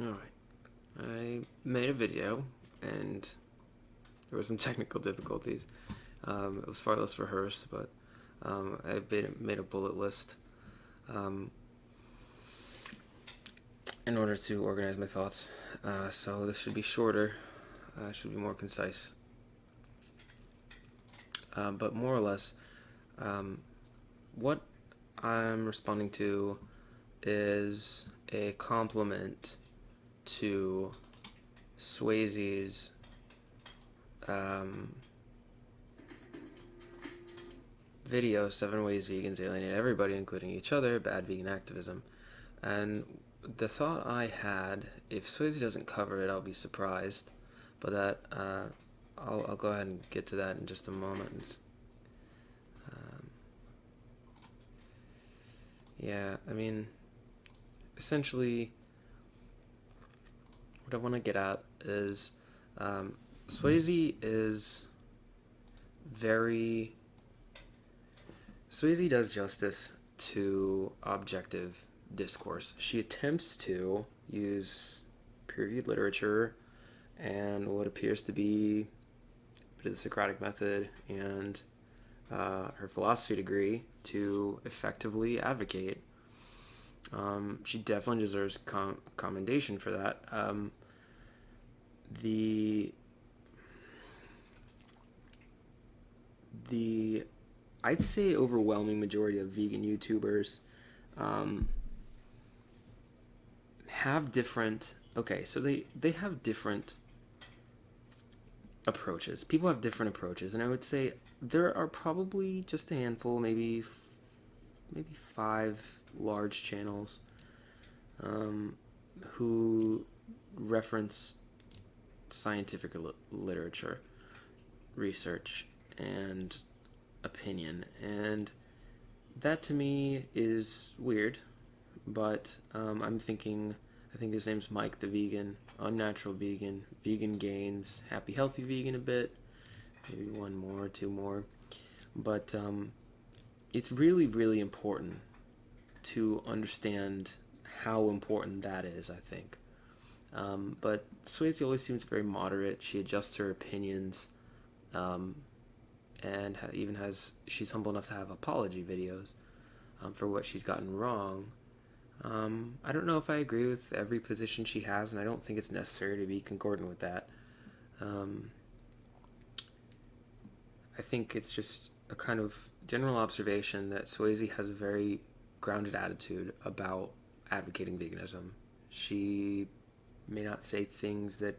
Alright. I made a video, and there were some technical difficulties. It was far less rehearsed, but I made a bullet list in order to organize my thoughts. So this should be shorter, should be more concise. But more or less, what I'm responding to is a compliment to Swayze's video, 7 Ways Vegans Alienate Everybody, including each other, Bad Vegan Activism. And the thought I had, if Swayze doesn't cover it, I'll be surprised. But that, I'll go ahead and get to that in just a moment. Yeah, I mean, essentially, what I want to get at is Swayze does justice to objective discourse. She attempts to use peer-reviewed literature and what appears to be a bit of the Socratic method and her philosophy degree to effectively advocate. She definitely deserves commendation for that. The I'd say overwhelming majority of vegan YouTubers have different. Okay, so they have different approaches. People have different approaches, and I would say there are probably just a handful, maybe 5 large channels who reference scientific literature, research, and opinion, and that to me is weird. But I think his name's Mike the Vegan, Unnatural Vegan, Vegan Gains, Happy Healthy Vegan a bit, maybe 1 more, 2 more. But it's really, really important to understand how important that is, I think. But Swayze always seems very moderate. She adjusts her opinions, and she's humble enough to have apology videos for what she's gotten wrong. I don't know if I agree with every position she has, and I don't think it's necessary to be concordant with that. I think it's just a kind of general observation that Swayze has a very grounded attitude about advocating veganism. She may not say things that,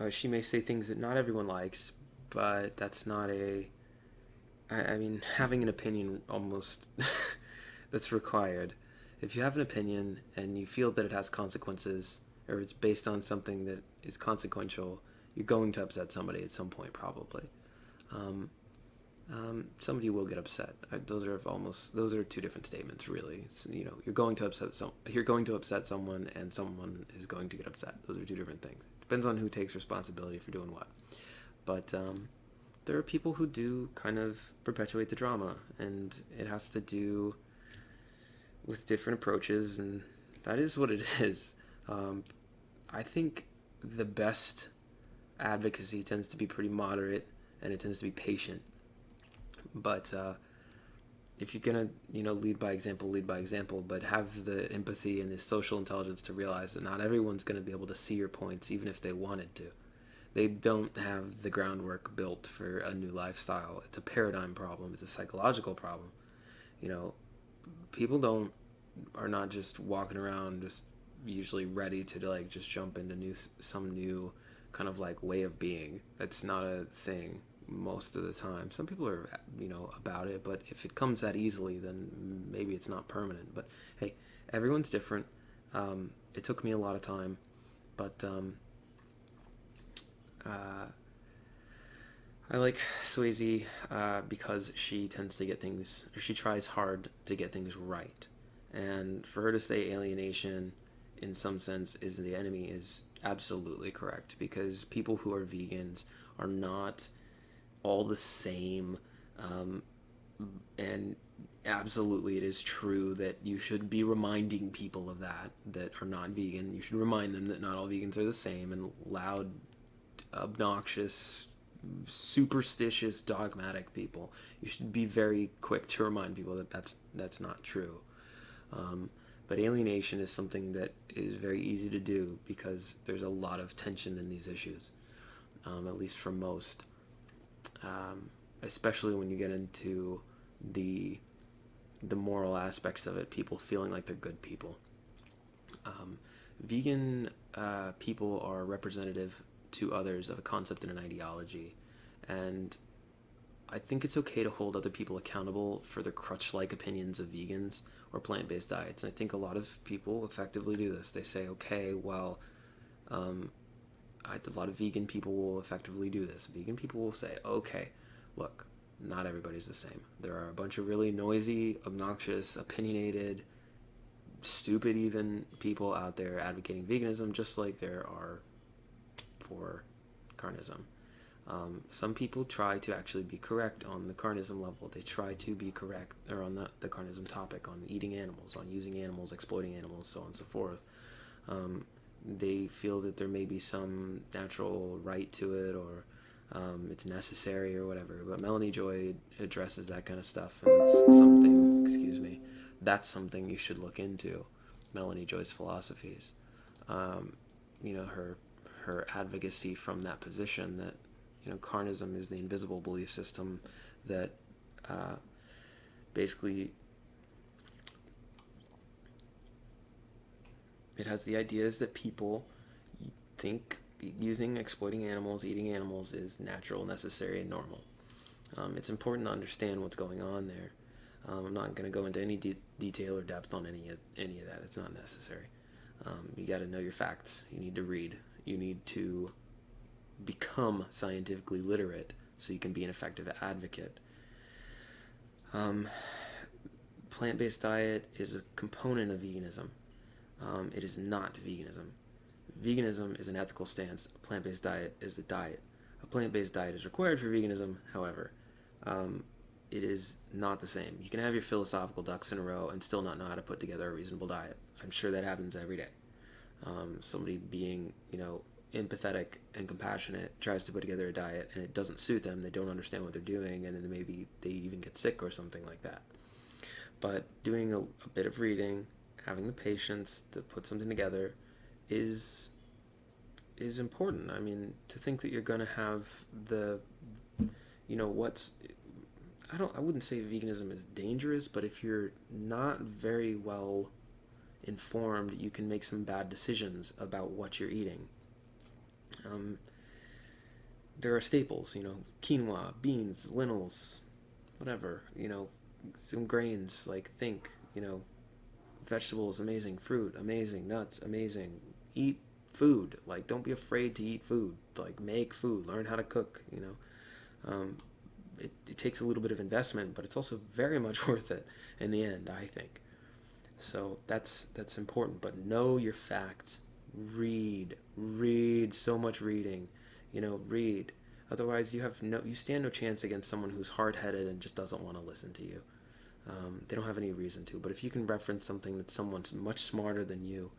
she may say things that not everyone likes, but that's not I mean, having an opinion almost, that's required. If you have an opinion and you feel that it has consequences, or it's based on something that is consequential, you're going to upset somebody at some point, probably. Somebody will get upset. Those are 2 different statements, really. It's, you're going to upset someone, and someone is going to get upset. Those are 2 different things. Depends on who takes responsibility for doing what. But there are people who do kind of perpetuate the drama, and it has to do with different approaches, and that is what it is. I think the best advocacy tends to be pretty moderate, and it tends to be patient. But if you're gonna, lead by example, but have the empathy and the social intelligence to realize that not everyone's gonna be able to see your points, even if they wanted to. They don't have the groundwork built for a new lifestyle. It's a paradigm problem. It's a psychological problem. People are not just walking around just usually ready to just jump into some new kind of way of being. That's not a thing most of the time. Some people are about it, but if it comes that easily, then maybe it's not permanent. But hey, everyone's different. It took me a lot of time, but I like Swayze because she tends to get things, or she tries hard to get things right. And for her to say alienation, in some sense, is the enemy is absolutely correct, because people who are vegans are not all the same, and absolutely, it is true that you should be reminding people of that are not vegan. You should remind them that not all vegans are the same, and loud, obnoxious, superstitious, dogmatic people, you should be very quick to remind people that that's not true. But alienation is something that is very easy to do because there's a lot of tension in these issues, at least for most, especially when you get into the moral aspects of it, people feeling like they're good people. Vegan people are representative to others of a concept and an ideology, and I think it's okay to hold other people accountable for their crutch-like opinions of vegans or plant-based diets. And I think a lot of people effectively do this. They say, okay, well, a lot of vegan people will effectively do this. Vegan people will say, okay, look, not everybody's the same. There are a bunch of really noisy, obnoxious, opinionated, stupid even people out there advocating veganism, just like there are for carnism. Some people try to actually be correct on the carnism level. They try to be correct, or on the carnism topic, on eating animals, on using animals, exploiting animals, so on and so forth. They feel that there may be some natural right to it, or it's necessary or whatever. But Melanie Joy addresses that kind of stuff, and it's something, that's something you should look into, Melanie Joy's philosophies. Her advocacy from that position that, carnism is the invisible belief system that basically it has the ideas that people think exploiting animals, eating animals is natural, necessary, and normal. It's important to understand what's going on there. I'm not going to go into any detail or depth on any of that. It's not necessary. You got to know your facts. You need to read. You need to become scientifically literate so you can be an effective advocate. Plant-based diet is a component of veganism. It is not veganism. Veganism is an ethical stance. A plant-based diet is the diet. A plant-based diet is required for veganism, however. It is not the same. You can have your philosophical ducks in a row and still not know how to put together a reasonable diet. I'm sure that happens every day. Somebody being, empathetic and compassionate tries to put together a diet and it doesn't suit them. They don't understand what they're doing, and then maybe they even get sick or something like that. But doing a bit of reading, having the patience to put something together is important. I mean, to think that you're going to have I wouldn't say veganism is dangerous, but if you're not very well informed, you can make some bad decisions about what you're eating. There are staples, quinoa, beans, lentils, whatever, some grains, vegetables, amazing, fruit, amazing, nuts, amazing. Eat food, don't be afraid to eat food, make food, learn how to cook, It takes a little bit of investment, but it's also very much worth it in the end, I think. So that's important, but know your facts. Read so much reading, read. Otherwise you stand no chance against someone who's hard-headed and just doesn't want to listen to you. They don't have any reason to, but if you can reference something that someone's much smarter than you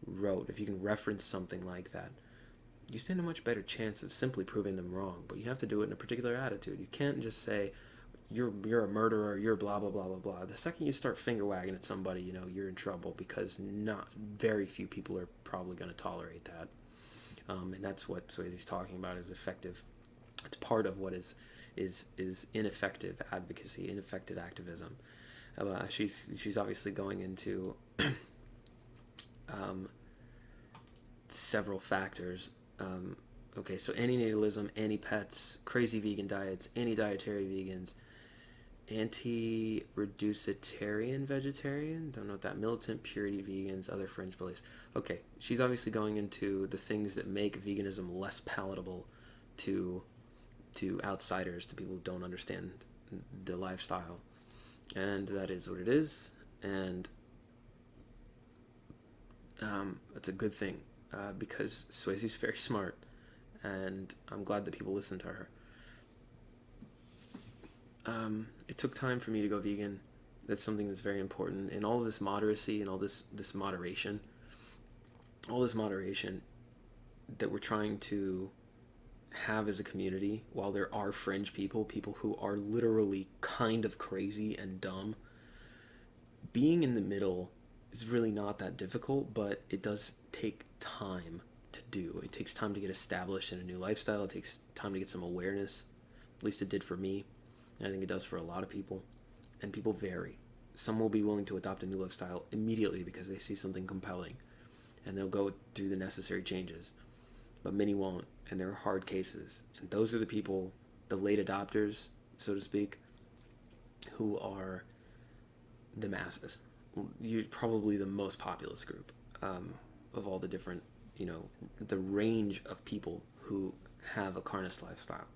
wrote, if you can reference something like that, you stand a much better chance of simply proving them wrong. But you have to do it in a particular attitude. You can't just say, you're a murderer, you're blah, blah, blah, blah, blah. The second you start finger wagging at somebody, you're in trouble, because not very few people are probably going to tolerate that. And that's what Swayze's talking about is effective. It's part of what is ineffective advocacy, ineffective activism. She's obviously going into several factors. Okay, so antinatalism, anti-pets, crazy vegan diets, anti-dietary vegans, anti-reducetarian vegetarian, don't know what that, militant purity vegans, other fringe beliefs. Okay, she's obviously going into the things that make veganism less palatable to outsiders, to people who don't understand the lifestyle. And that is what it is, and it's a good thing, because Swayze's very smart, and I'm glad that people listen to her. It took time for me to go vegan. That's something that's very important. And all of this moderacy and all this moderation, all this moderation that we're trying to have as a community, while there are fringe people who are literally kind of crazy and dumb, being in the middle is really not that difficult, but it does take time to do. It takes time to get established in a new lifestyle. It takes time to get some awareness. At least it did for me. And I think it does for a lot of people. And people vary. Some will be willing to adopt a new lifestyle immediately because they see something compelling, and they'll go through the necessary changes. But many won't, and there are hard cases. And those are the people, the late adopters, so to speak, who are the masses. You're probably the most populous group of all the different, the range of people who have a carnist lifestyle.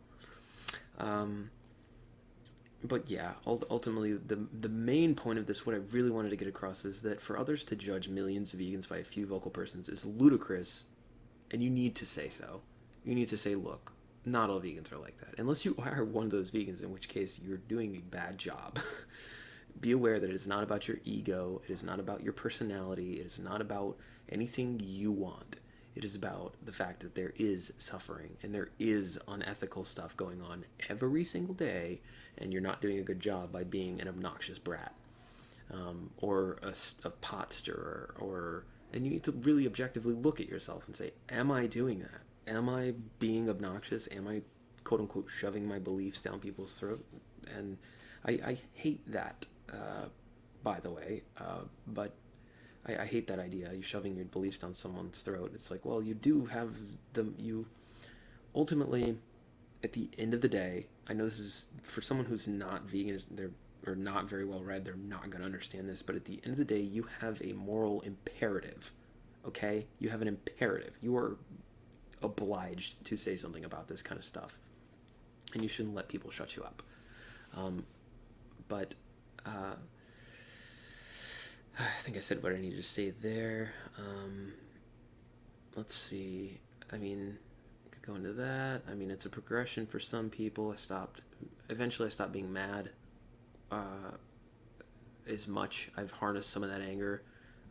But yeah, ultimately, the main point of this, what I really wanted to get across, is that for others to judge millions of vegans by a few vocal persons is ludicrous, and you need to say so. You need to say, look, not all vegans are like that. Unless you are one of those vegans, in which case you're doing a bad job. Be aware that it is not about your ego, it is not about your personality, it is not about anything you want. It is about the fact that there is suffering and there is unethical stuff going on every single day, and you're not doing a good job by being an obnoxious brat or a pot stirrer. And you need to really objectively look at yourself and say, am I doing that? Am I being obnoxious? Am I, quote unquote, shoving my beliefs down people's throat? And I hate that, by the way, but I hate that idea. You're shoving your beliefs down someone's throat. It's like, well, you do have them. You ultimately, at the end of the day, I know this is for someone who's not vegan, or not very well read, they're not going to understand this. But at the end of the day, you have a moral imperative. Okay, you have an imperative. You are obliged to say something about this kind of stuff, and you shouldn't let people shut you up. But I think I said what I needed to say there. Let's see. I mean, I could go into that. I mean, it's a progression for some people. Eventually I stopped being mad as much. I've harnessed some of that anger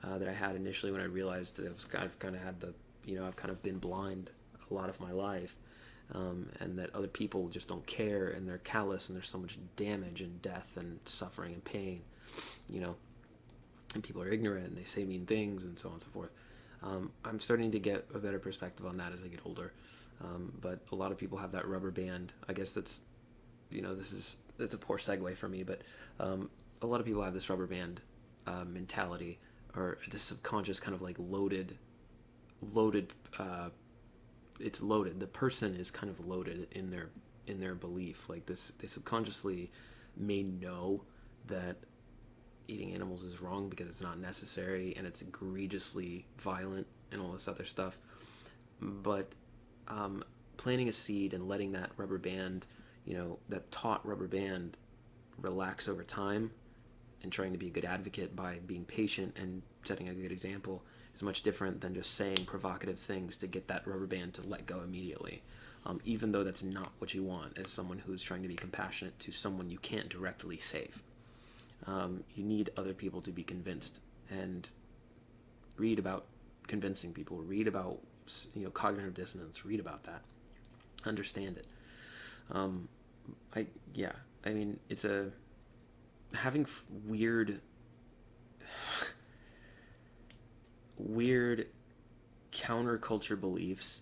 that I had initially when I realized that I've kind of had I've kind of been blind a lot of my life, and that other people just don't care, and they're callous, and there's so much damage and death and suffering and pain, and people are ignorant and they say mean things and so on and so forth. I'm starting to get a better perspective on that as I get older, but a lot of people have that rubber band. I guess that's it's a poor segue for me, but a lot of people have this rubber band mentality, or this subconscious kind of like loaded it's loaded. The person is kind of loaded in their belief. Like this, they subconsciously may know that eating animals is wrong because it's not necessary and it's egregiously violent and all this other stuff. But planting a seed and letting that rubber band, that taut rubber band, relax over time, and trying to be a good advocate by being patient and setting a good example is much different than just saying provocative things to get that rubber band to let go immediately, even though that's not what you want as someone who's trying to be compassionate to someone you can't directly save. You need other people to be convinced, and read about convincing people, read about cognitive dissonance, read about that, understand it. I mean, it's having weird counterculture beliefs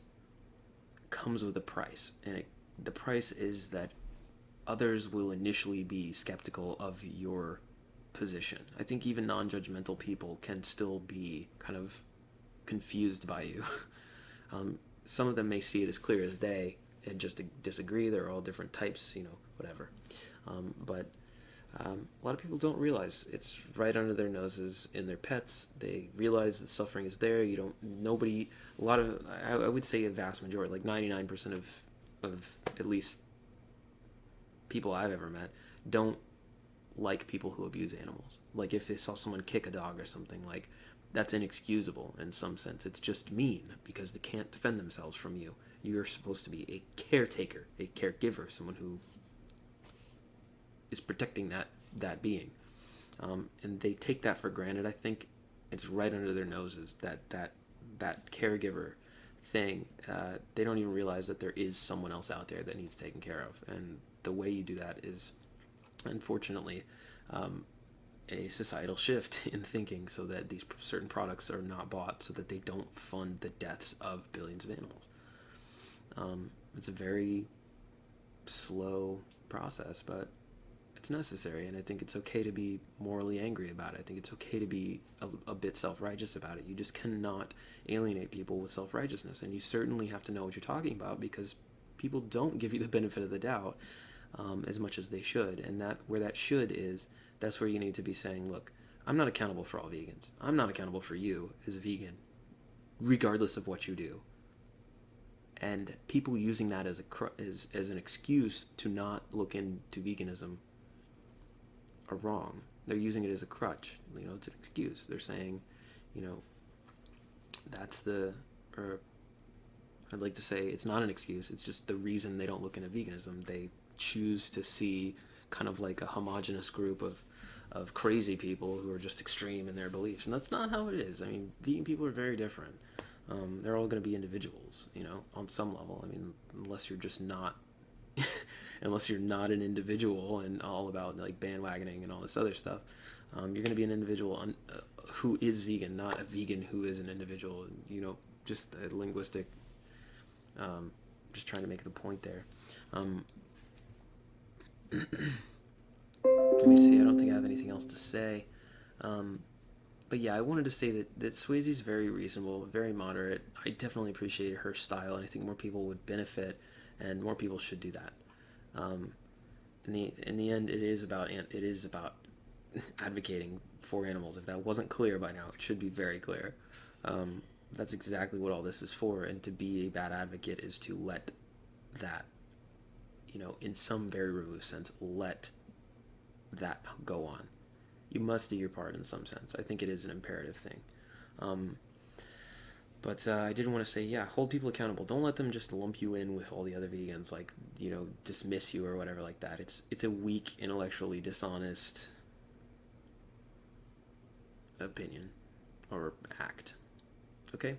comes with a price, and the price is that others will initially be skeptical of your position. I think even non-judgmental people can still be kind of confused by you. Some of them may see it as clear as day and just disagree. They're all different types, whatever. But a lot of people don't realize it's right under their noses in their pets. They realize that suffering is there. I would say a vast majority, like 99% of at least people I've ever met, don't like people who abuse animals. Like if they saw someone kick a dog or something, like that's inexcusable in some sense. It's just mean because they can't defend themselves from you. You're supposed to be a caretaker, a caregiver, someone who is protecting that being. And they take that for granted. I think it's right under their noses, that caregiver thing. They don't even realize that there is someone else out there that needs taken care of. And the way you do that is, unfortunately, a societal shift in thinking, so that these certain products are not bought, so that they don't fund the deaths of billions of animals. It's a very slow process, but it's necessary, and I think it's okay to be morally angry about it. I think it's okay to be a bit self-righteous about it. You just cannot alienate people with self-righteousness, and you certainly have to know what you're talking about, because people don't give you the benefit of the doubt as much as they should, and that where that should is, that's where you need to be saying, look, I'm not accountable for all vegans. I'm not accountable for you as a vegan, regardless of what you do. And people using that as an excuse to not look into veganism are wrong. They're using it as a crutch. It's an excuse. They're saying, or I'd like to say it's not an excuse. It's just the reason they don't look into veganism. They choose to see kind of like a homogenous group of crazy people who are just extreme in their beliefs. And that's not how it is. I mean, vegan people are very different. They're all going to be individuals, on some level. I mean, unless you're just not, unless you're not an individual and all about like bandwagoning and all this other stuff, you're going to be an individual who is vegan, not a vegan who is an individual. Just a linguistic, just trying to make the point there. Let me see. I don't think I have anything else to say. But yeah, I wanted to say that Swayze is very reasonable, very moderate. I definitely appreciate her style, and I think more people would benefit, and more people should do that. In the end, it is about advocating for animals. If that wasn't clear by now, it should be very clear. That's exactly what all this is for. And to be a bad advocate is to let that, in some very removed sense, let that go on. You must do your part in some sense. I think it is an imperative thing. But I did want to say, hold people accountable. Don't let them just lump you in with all the other vegans, like, dismiss you or whatever like that. It's a weak, intellectually dishonest opinion or act. Okay?